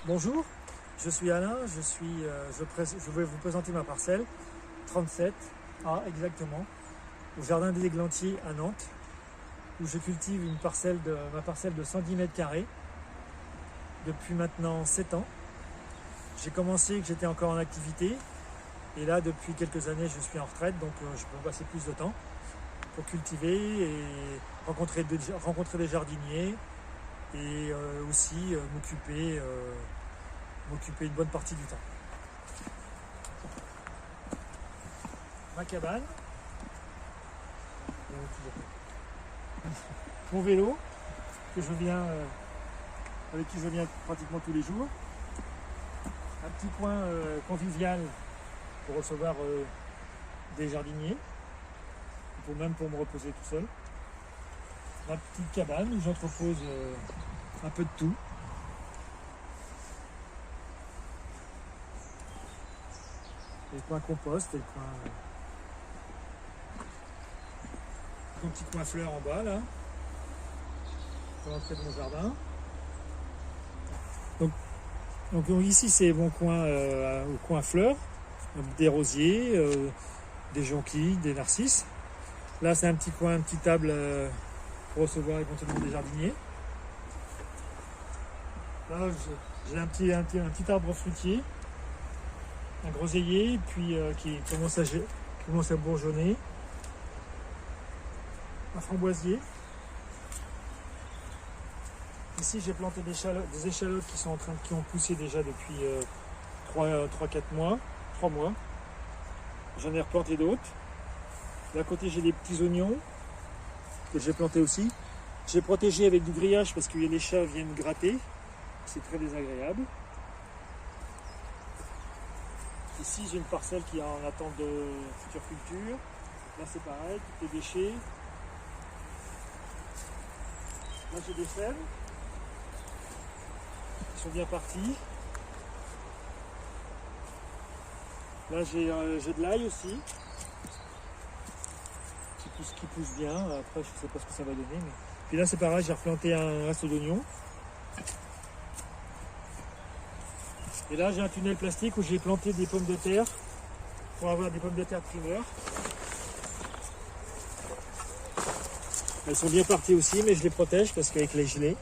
Bonjour, je suis Alain, je vais vous présenter ma parcelle 37A exactement, au Jardin des Églantiers à Nantes, où je cultive ma parcelle de 110 mètres carrés depuis maintenant 7 ans. J'ai commencé que j'étais encore en activité et là depuis quelques années je suis en retraite, donc je peux passer plus de temps pour cultiver et rencontrer des jardiniers et aussi m'occuper une bonne partie du temps. Ma cabane, mon vélo avec qui je viens pratiquement tous les jours, un petit coin convivial pour recevoir des jardiniers, même pour me reposer tout seul, ma petite cabane où j'entrepose un peu de tout. Et le coin compost et mon petit coin fleurs en bas là, pour l'entrée de mon jardin. Donc ici c'est mon coin au coin fleurs, des rosiers, des jonquilles, des narcisses. Là c'est un petit coin, une petite table pour recevoir éventuellement des jardiniers. Là j'ai un petit arbre fruitier, un groseillier, puis qui commence à bourgeonner, un framboisier. Ici j'ai planté des échalotes qui ont poussé déjà depuis 3-4 mois, 3 mois. J'en ai replanté d'autres. D'un côté j'ai des petits oignons que j'ai plantés aussi. J'ai protégé avec du grillage parce que les chats viennent gratter. C'est très désagréable. Ici j'ai une parcelle qui est en attente de future culture. Là c'est pareil, tous les déchets. Là j'ai des fèves. Ils sont bien partis. Là j'ai de l'ail aussi. Qui pousse bien. Après je ne sais pas ce que ça va donner. Mais... Puis là c'est pareil, j'ai replanté un reste d'oignon. Et là j'ai un tunnel plastique où j'ai planté des pommes de terre pour avoir des pommes de terre primeur. Elles sont bien parties aussi, mais je les protège parce qu'avec les gelées.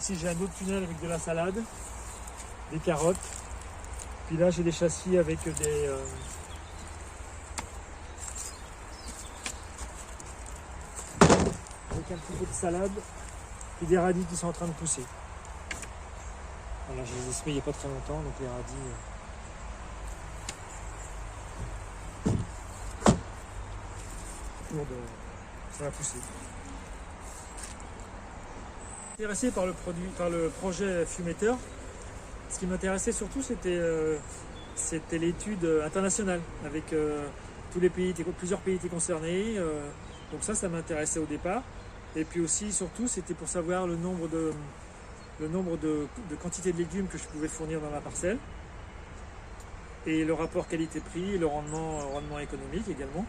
Ici j'ai un autre tunnel avec de la salade, des carottes. Puis là j'ai des châssis avec avec un petit peu de salade et des radis qui sont en train de pousser. Voilà, je les ai semés il n'y a pas très longtemps, donc les radis. Ça va pousser. Intéressé par le projet Fumetteur, ce qui m'intéressait surtout c'était l'étude internationale avec plusieurs pays étaient concernés, donc ça m'intéressait au départ. Et puis aussi surtout c'était pour savoir le nombre de quantités de légumes que je pouvais fournir dans ma parcelle et le rapport qualité-prix et le rendement économique également.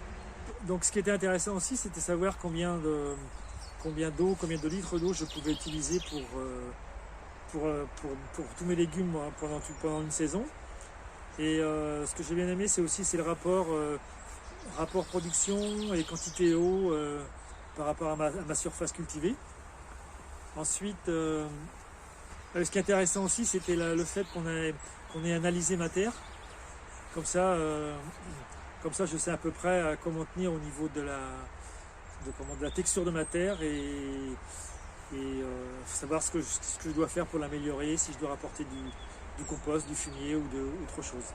Donc ce qui était intéressant aussi c'était savoir combien de litres d'eau je pouvais utiliser pour tous mes légumes pendant une saison. Et ce que j'ai bien aimé c'est le rapport production et quantité d'eau par rapport à ma surface cultivée. Ensuite ce qui est intéressant aussi c'était le fait qu'on ait analysé ma terre. Comme ça je sais à peu près comment tenir au niveau de la texture de ma terre et savoir ce que je dois faire pour l'améliorer, si je dois rapporter du compost, du fumier ou autre chose.